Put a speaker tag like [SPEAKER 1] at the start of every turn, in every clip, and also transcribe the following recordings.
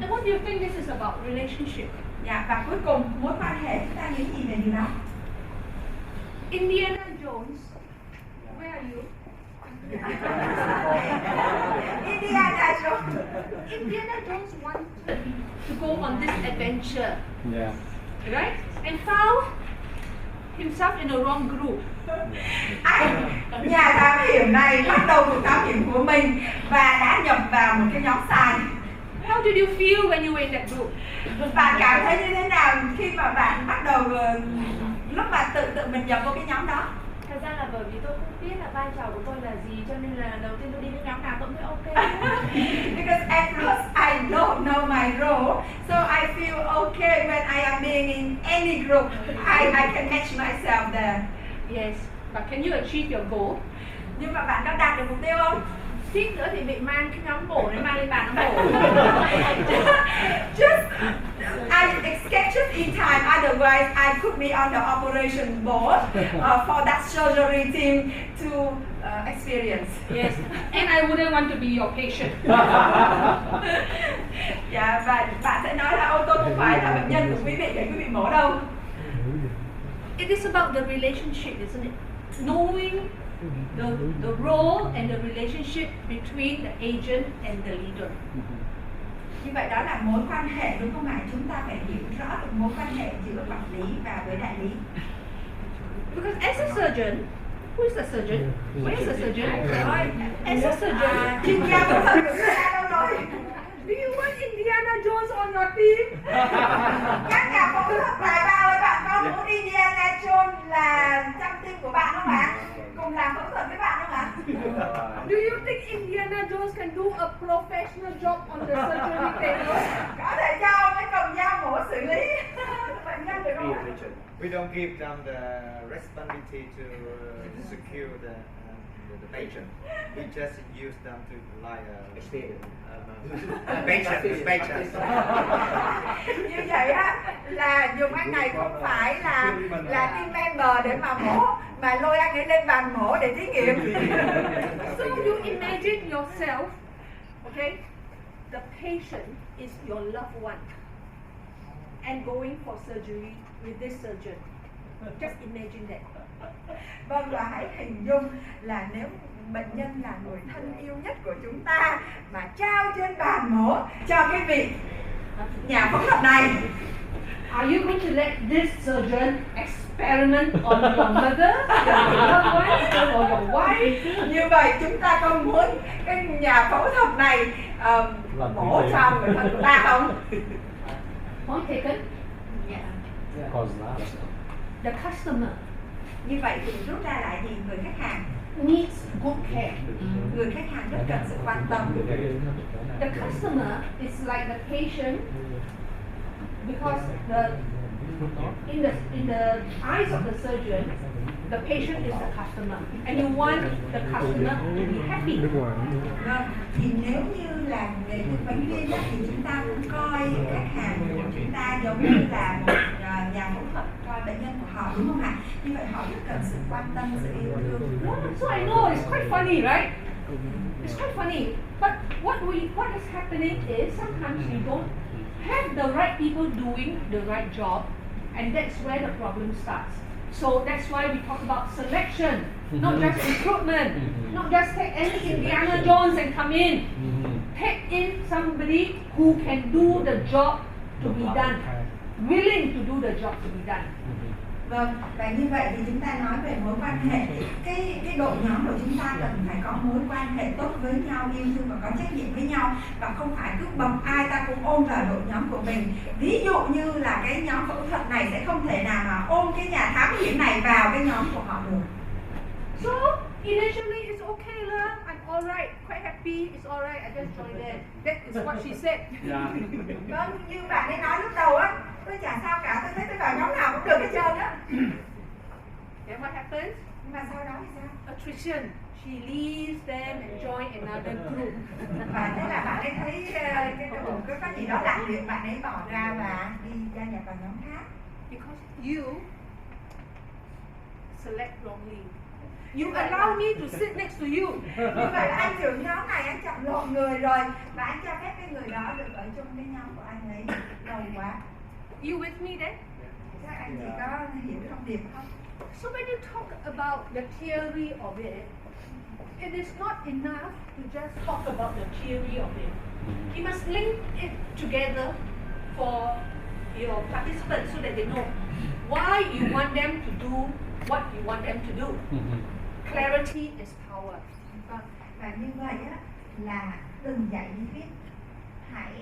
[SPEAKER 1] And what do you think this is about? Relationship.
[SPEAKER 2] Dạ, và cuối cùng mối quan hệ chúng ta nghĩ gì về điều đó?
[SPEAKER 1] Indiana Jones, where are you?
[SPEAKER 2] Indiana Jones.
[SPEAKER 1] Indiana Jones wanted to go on this adventure,
[SPEAKER 3] Yeah.
[SPEAKER 1] right? And found himself in the wrong group.
[SPEAKER 2] Nhà thám hiểm này bắt đầu cuộc thám hiểm của mình và đã nhập vào một cái nhóm sai.
[SPEAKER 1] How did you feel when you were in that group?
[SPEAKER 2] Bạn cảm thấy như thế nào khi mà bạn bắt đầu lúc mà tự mình nhập vào cái nhóm đó?
[SPEAKER 4] Thật ra là bởi vì tôi không biết là vai trò của tôi là gì, cho nên là đầu tiên tôi đi với nhóm nào tôi mới ok.
[SPEAKER 2] Because at first I don't know my role, so I feel okay when I am being in any group. I can match myself there.
[SPEAKER 1] Yes, but can you achieve your goal?
[SPEAKER 2] Nhưng mà bạn có đạt được mục tiêu không?
[SPEAKER 4] Suýt nữa thì bị mang cái nhóm bổ để mang lên bàn nó bổ.
[SPEAKER 2] Just I escaped just in time. Otherwise, I could be on the operation board for that surgery team to experience.
[SPEAKER 1] Yes, and I wouldn't want to be your patient.
[SPEAKER 2] Dạ, và bạn sẽ nói là tôi không phải là bệnh nhân của quý vị để quý vị mổ đâu.
[SPEAKER 1] It is about the relationship, isn't it? Knowing the role and the relationship between the agent and the leader.
[SPEAKER 2] Như vậy đó là mối quan hệ, đúng không ạ? Chúng ta phải hiểu rõ được mối quan hệ giữa quản lý và với đại lý.
[SPEAKER 1] Because as a surgeon, who is the surgeon? Where is the surgeon? As a surgeon,
[SPEAKER 2] Chuyên gia phẫu thuật của chúng ta đâu rồi?
[SPEAKER 1] do you want Indiana Jones on your team?
[SPEAKER 2] Các nhà phẫu thuật tài ba ơi, bạn có muốn Indiana Jones là trong team của bạn không ạ? Cùng làm phẫu thuật với bạn không ạ?
[SPEAKER 1] Do you think Indiana Jones can do a professional job on the surgery table?
[SPEAKER 2] Có thể cho ông ấy cầm dao mổ xử lý bệnh nhân được không ạ?
[SPEAKER 5] We don't give them the responsibility to secure the patient. We just use them to like patient.
[SPEAKER 2] Như vậy á là dùng anh này không phải là team member để mà mổ, mà lôi anh ấy lên bàn mổ để thí nghiệm.
[SPEAKER 1] So you imagine yourself, okay? The patient is your loved one and going for surgery with this surgeon. Just imagine that.
[SPEAKER 2] Vâng, và hãy hình dung là nếu bệnh nhân là người thân yêu nhất của chúng ta mà trao trên bàn mổ cho cái vị nhà phẫu thuật này.
[SPEAKER 1] Are you going to let this surgeon experiment on your mother, your loved one, or your wife?
[SPEAKER 2] Như vậy chúng ta có muốn cái nhà phẫu thuật này mổ cho người thân của ta không?
[SPEAKER 1] Point taken.
[SPEAKER 3] Cause that.
[SPEAKER 1] The customer
[SPEAKER 2] Như vậy thì rút ra lại gì? Người khách hàng.
[SPEAKER 1] needs good care.
[SPEAKER 2] Người khách hàng rất cần sự quan tâm.
[SPEAKER 1] The customer is like the patient because in the eyes of the surgeon, the patient is the customer, and you want the customer to be happy.
[SPEAKER 2] Vâng, thì nếu như là người tư vấn viên thì chúng ta cũng coi khách hàng của chúng ta giống như là một nhà phẫu thuật coi bệnh nhân của họ, đúng không ạ? Như vậy họ rất cần sự quan tâm, sự yêu thương.
[SPEAKER 1] So I know it's quite funny, right? It's quite funny. But what is happening is sometimes we don't have the right people doing the right job, and that's where the problem starts. So that's why we talk about selection, not just recruitment, not just take any Indiana Jones and come in. Take in somebody who can do the job to be done, willing to do the job to be done.
[SPEAKER 2] Vâng, và như vậy thì chúng ta nói về mối quan hệ, cái đội nhóm của chúng ta cần phải có mối quan hệ tốt với nhau, yêu thương và có trách nhiệm với nhau, và không phải cứ bầm ai ta cũng ôm vào đội nhóm của mình. Ví dụ như là cái nhóm phẫu thuật này sẽ không thể nào mà ôm cái nhà thám hiểm này vào cái nhóm của họ được.
[SPEAKER 1] So initially it's okay lah, I'm alright, quite happy, it's alright, I just joined in. That is what she said.
[SPEAKER 2] Vâng, như bạn ấy nói lúc đầu á, tôi chả sao cả, tôi thấy tôi vào nhóm nào cũng được hết trơn á.
[SPEAKER 1] And what happens?
[SPEAKER 2] Nhưng mà sau đó thì sao?
[SPEAKER 1] Attrition. She leaves them and join another group.
[SPEAKER 2] Và thế là bạn ấy thấy có gì đó đặc biệt, bạn ấy bỏ ra và đi gia nhập vào nhóm khác.
[SPEAKER 1] Because you select wrongly. You allow me to sit next to you.
[SPEAKER 2] Như vậy là anh trưởng nhóm này anh chọn lộn người rồi và anh cho phép cái người đó được ở chung cái nhóm của anh ấy lâu quá.
[SPEAKER 1] You with me then?
[SPEAKER 2] Chắc anh chỉ có hiểu thông điệp không?
[SPEAKER 1] So when you talk about the theory of it is not enough to just talk about the theory of it. You must link it together for your participants so that they know why you want them to do what you want them to do. Clarity is power.
[SPEAKER 2] Vâng. Và như vậy á, là đừng dạy lý thuyết, hãy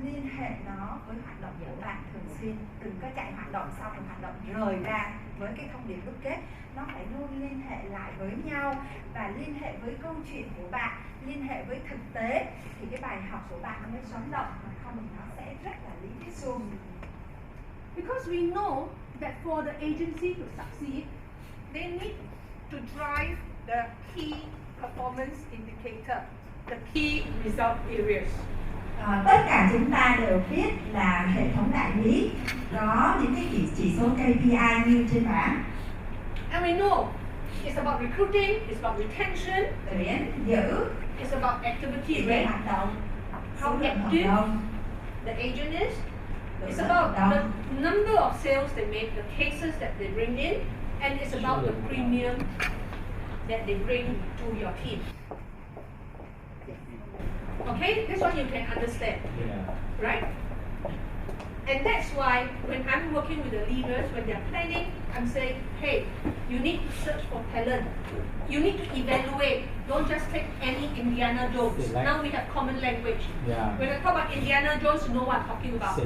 [SPEAKER 2] liên hệ nó với hoạt động của bạn thường xuyên. Đừng có chạy hoạt động xong rồi hoạt động rời ra với cái thông điệp đúc kết. Nó phải luôn liên hệ lại với nhau và liên hệ với câu chuyện của bạn, liên hệ với thực tế thì cái bài học của bạn nó mới sống động, mà không thì nó sẽ rất là lý thuyết suông.
[SPEAKER 1] Because we know that for the agency to succeed, they need to drive the key performance indicator, the key result areas.
[SPEAKER 2] Tất cả chúng ta đều biết là hệ thống đại lý có những cái chỉ số KPI như trên bảng.
[SPEAKER 1] And we know it's about recruiting, it's about retention,
[SPEAKER 2] Tuyển, giữ,
[SPEAKER 1] it's about activity
[SPEAKER 2] tỷ lệ
[SPEAKER 1] rate,
[SPEAKER 2] hoạt động, số
[SPEAKER 1] how
[SPEAKER 2] lượng hợp
[SPEAKER 1] active
[SPEAKER 2] đồng,
[SPEAKER 1] the agent is.
[SPEAKER 2] lượng
[SPEAKER 1] It's
[SPEAKER 2] suất
[SPEAKER 1] about
[SPEAKER 2] hợp
[SPEAKER 1] the
[SPEAKER 2] đồng,
[SPEAKER 1] number of sales they make, the cases that they bring in, and it's about the premium that they bring to your team. Okay, this one you can understand, right? And that's why when I'm working with the leaders, when they're planning, I'm saying, hey, you need to search for talent. You need to evaluate. Don't just take any Indiana Jones. Now we have common language. When I talk about Indiana Jones, you know what I'm talking about.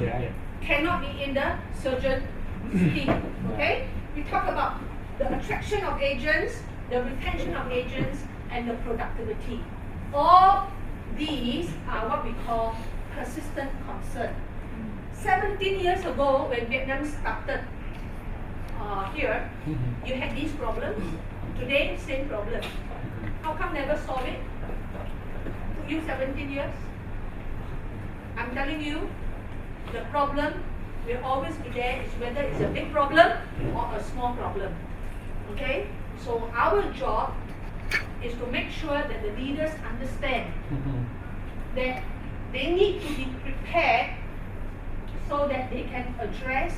[SPEAKER 1] Cannot be in the surgeon team. Okay? We talk about the attraction of agents, the retention of agents, and the productivity. All these are what we call persistent concern. 17 years ago, when Vietnam started here, you had these problems. Today, same problem. How come never solve it? Took you 17 years? I'm telling you, the problem will always be there. It's whether it's a big problem or a small problem. Okay? So our job is to make sure that the leaders understand that they need to be prepared so that they can address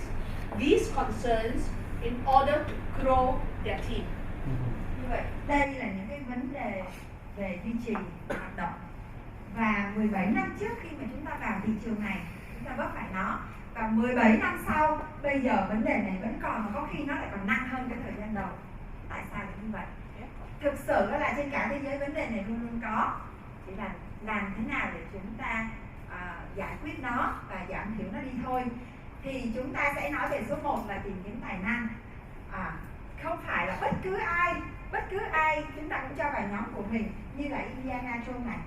[SPEAKER 1] these concerns in order to grow their team.
[SPEAKER 2] Như vậy, đây là những cái vấn đề về duy trì hoạt động. Và 17 năm trước khi mà chúng ta vào thị trường này, chúng ta vấp phải nó. Và 17 năm sau, bây giờ vấn đề này vẫn còn, mà có khi nó lại còn nặng hơn cái thời gian đầu. Tại sao như vậy? Thực sự là trên cả thế giới vấn đề này luôn luôn có. Chỉ là làm thế nào để chúng ta giải quyết nó và giảm thiểu nó đi thôi. Thì chúng ta sẽ nói về số 1 là tìm kiếm tài năng. Không phải là bất cứ ai chúng ta cũng cho vào nhóm của mình, như là Indiana Jones này.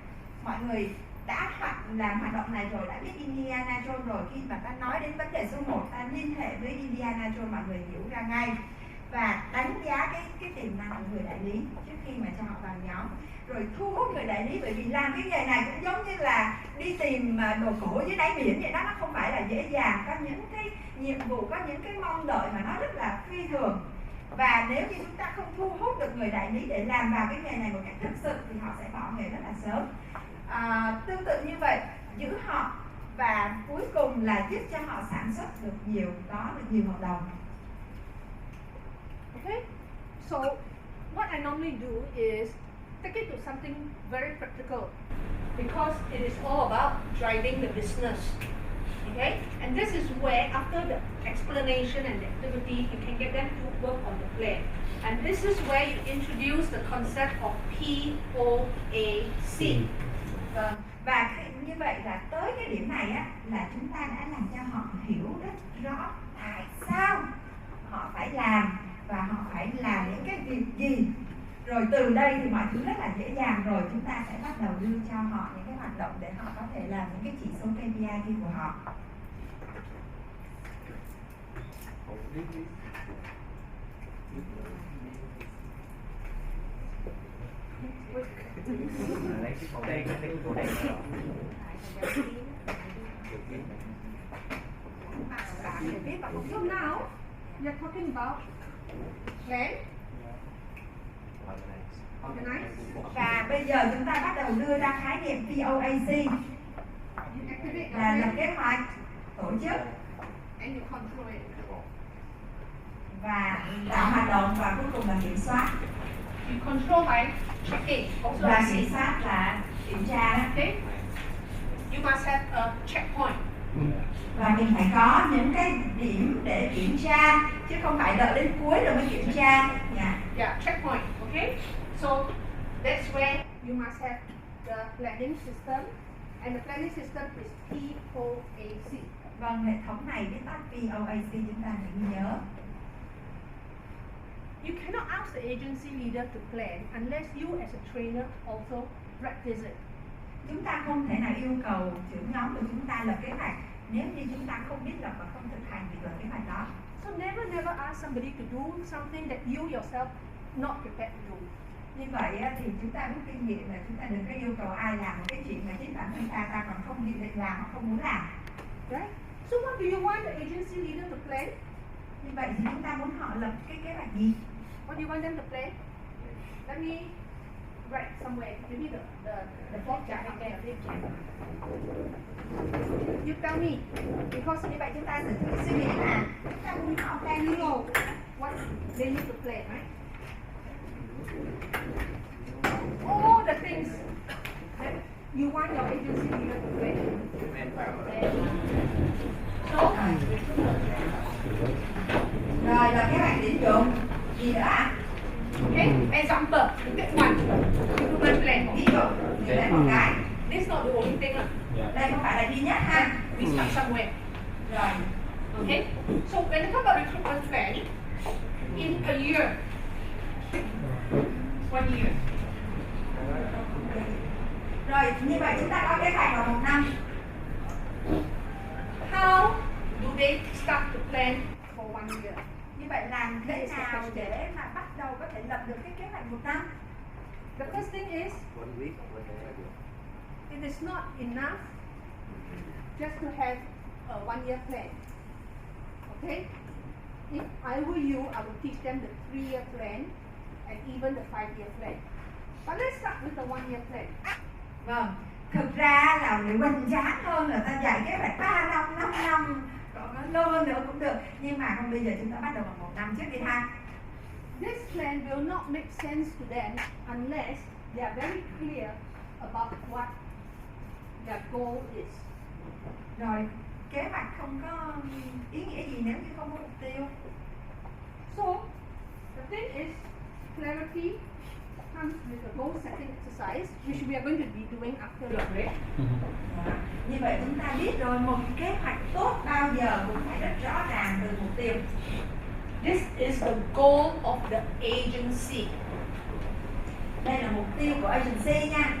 [SPEAKER 2] Mọi người đã làm hoạt động này rồi, đã biết Indiana Jones rồi. Khi mà ta nói đến vấn đề số 1, ta liên hệ với Indiana Jones, mọi người hiểu ra ngay và đánh giá cái tiềm năng của người đại lý trước khi mà cho họ vào nhóm. Rồi thu hút người đại lý, bởi vì làm cái nghề này cũng giống như là đi tìm đồ cổ dưới đáy biển vậy đó, nó không phải là dễ dàng, có những cái nhiệm vụ, có những cái mong đợi mà nó rất là phi thường. Và nếu như chúng ta không thu hút được người đại lý để làm vào cái nghề này một cách thực sự thì họ sẽ bỏ nghề rất là sớm. Tương tự như vậy, giữ họ và cuối cùng là giúp cho họ sản xuất được nhiều hợp đồng.
[SPEAKER 1] Okay? So what I normally do is take it to something very practical because it is all about driving the business. Okay? And this is where after the explanation and the activity, you can get them to work on the plan. And this is where you introduce the concept of POAC.
[SPEAKER 2] Và như vậy là tới cái điểm này á, là chúng ta đã làm cho họ hiểu rất rõ tại sao họ phải làm và họ phải làm những cái việc gì. Rồi từ đây thì mọi thứ rất là dễ dàng, rồi chúng ta sẽ bắt đầu đưa cho họ những cái hoạt động để họ có thể làm những cái chỉ số KPI của họ.
[SPEAKER 1] So now, we are talking about plan, Organize.
[SPEAKER 2] Và bây giờ chúng ta bắt đầu đưa ra khái niệm POAC
[SPEAKER 1] You activate
[SPEAKER 2] là
[SPEAKER 1] your
[SPEAKER 2] lập
[SPEAKER 1] brain
[SPEAKER 2] kế hoạch, tổ chức
[SPEAKER 1] and you control it.
[SPEAKER 2] và tạo hoạt động và cuối cùng là kiểm soát.
[SPEAKER 1] You control by checking. Also,
[SPEAKER 2] Và kiểm soát là kiểm tra.
[SPEAKER 1] okay. You must have a checkpoint.
[SPEAKER 2] Và mình phải có những cái điểm để kiểm tra chứ không phải đợi đến cuối rồi mới kiểm tra.
[SPEAKER 1] Yeah, checkpoint. Okay. So that's where you must have the planning system, and the planning system is POAC.
[SPEAKER 2] Vâng, hệ thống này viết tắt POAC chúng ta phải ghi nhớ.
[SPEAKER 1] You cannot ask the agency leader to plan unless you as a trainer also practice it.
[SPEAKER 2] Chúng ta không thể nào yêu cầu trưởng nhóm của chúng ta lập kế hoạch nếu như chúng ta không biết lập và không thực hành việc lập kế hoạch đó.
[SPEAKER 1] So never ask somebody to do something that you yourself not prepared to do.
[SPEAKER 2] Như vậy á, thì chúng ta rút kinh nghiệm là chúng ta đừng có yêu cầu ai làm một cái chuyện mà chính bản thân ta còn không dự định làm hoặc không muốn làm.
[SPEAKER 1] Right? So what do you want the agency leader to plan?
[SPEAKER 2] Như vậy thì chúng ta muốn họ lập cái kế hoạch gì?
[SPEAKER 1] What do you want them to plan? Let me write somewhere. Maybe the flip chart up there. You tell me. Because
[SPEAKER 2] Như vậy chúng ta sẽ thử suy nghĩ là chúng ta muốn họ plan
[SPEAKER 1] you
[SPEAKER 2] gì?
[SPEAKER 1] know what they need to plan, right? All the things that you want your agency leader to plan. So,
[SPEAKER 2] Rồi lập kế hoạch tuyển dụng gì nữa ạ?
[SPEAKER 1] okay, example, this one, recruitment plan.
[SPEAKER 2] Ví dụ như đây một cái,
[SPEAKER 1] This is not the only thing.
[SPEAKER 2] đây không phải là duy nhất ha.
[SPEAKER 1] We start somewhere.
[SPEAKER 2] Rồi
[SPEAKER 1] Okay? So when you talk about recruitment plan, in a year, 1 year,
[SPEAKER 2] Rồi như vậy chúng ta có kế hoạch vào một năm.
[SPEAKER 1] how do they start to plan for 1 year?
[SPEAKER 2] Như vậy làm thế nào để mà bắt đầu có thể lập được cái kế hoạch một năm?
[SPEAKER 1] The first thing is, it is not enough just to have a 1 year plan. Okay? If I were you, I would teach them the 3-year plan and even the 5-year plan. But let's start with the 1 year plan.
[SPEAKER 2] Vâng, thực ra là để hoành tráng hơn là ta dạy kế hoạch 3 năm, 5 năm, còn lâu hơn nữa cũng được. Nhưng mà không, bây giờ chúng ta bắt đầu bằng một năm trước đi ha.
[SPEAKER 1] This plan will not make sense to them unless they are very clear about what their goal is.
[SPEAKER 2] Rồi, kế hoạch không có ý nghĩa gì nếu như không có mục tiêu.
[SPEAKER 1] So, the thing is, clarity comes with a goal setting exercise, which we are going to be doing after your break.
[SPEAKER 2] Như vậy chúng ta biết rồi, một kế hoạch tốt bao giờ cũng phải rất rõ ràng từ mục tiêu.
[SPEAKER 1] This is the goal of the agency.
[SPEAKER 2] Đây là mục tiêu của agency nha.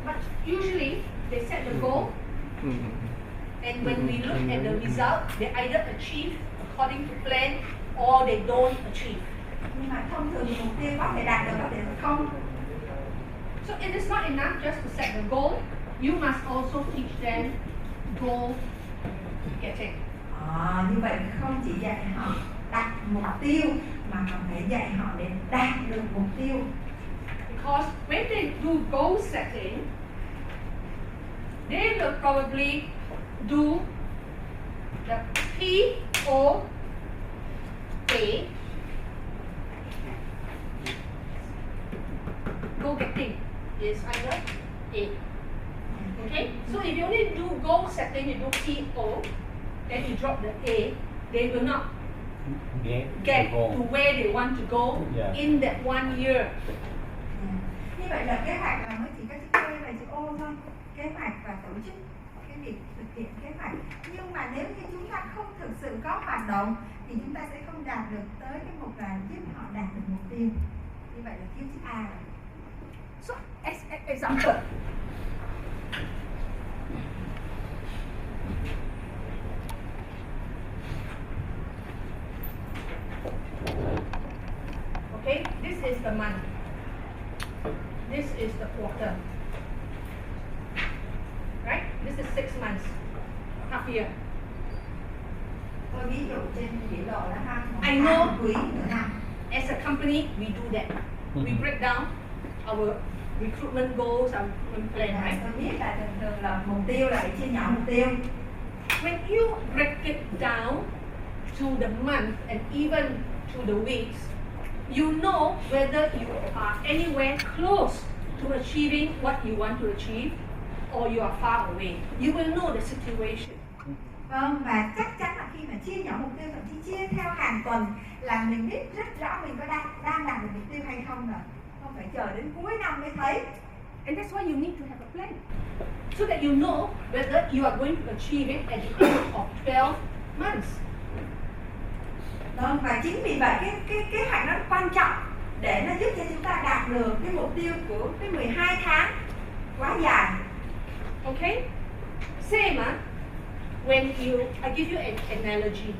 [SPEAKER 1] But usually, they set the goal, and when we look at the result, they either achieve according to plan or they don't achieve.
[SPEAKER 2] Nhưng mà thông thường mục tiêu có thể đạt được, có thể không.
[SPEAKER 1] So it is not enough just to set the goal. You must also teach them goal getting.
[SPEAKER 2] Như vậy không chỉ dạy họ đặt mục tiêu mà còn phải dạy họ để đạt được mục tiêu.
[SPEAKER 1] Because when they do goal setting, they will probably do the POA. Goal getting is either A. Okay? So if you only do goal setting, you do PO, then you drop the A, they will not get to where they want to go in that 1 year.
[SPEAKER 2] Như vậy là kế hoạch là mới chỉ có chữ K và chữ O thôi. Kế hoạch và tổ chức cái việc thực hiện kế hoạch. Nhưng mà nếu như chúng ta không thực sự có hoạt động thì chúng ta sẽ không đạt được tới cái mục là giúp họ đạt được mục tiêu. Như vậy là thiếu chữ A rồi.
[SPEAKER 1] So, as an example, okay, this is the month, this is the quarter, right? This is 6 months, half year.
[SPEAKER 2] Tôi ví dụ trên biểu đồ là ha, một
[SPEAKER 1] I
[SPEAKER 2] tháng,
[SPEAKER 1] know.
[SPEAKER 2] một quý, nửa năm.
[SPEAKER 1] as a company, we do that. We break down our recruitment goals, our recruitment plan, right?
[SPEAKER 2] Tôi biết là thường thường là mục tiêu là phải chia nhỏ mục tiêu.
[SPEAKER 1] When you break it down to the month and even to the weeks, you know whether you are anywhere close to achieving what you want to achieve or you are far away. You will know the situation.
[SPEAKER 2] Vâng, và chắc chắn là khi mà chia nhỏ mục tiêu, thậm chí chia theo hàng tuần là mình biết rất rõ mình có đang đạt được mục tiêu hay không rồi. Không phải chờ đến cuối năm mới thấy.
[SPEAKER 1] And that's why you need to have a plan. So that you know whether you are going to achieve it at the end of 12 months.
[SPEAKER 2] Vâng, và chính vì vậy cái kế hoạch nó quan trọng để nó giúp cho chúng ta đạt được cái mục tiêu của cái 12 tháng quá dài.
[SPEAKER 1] Okay? Same, when I give you an analogy.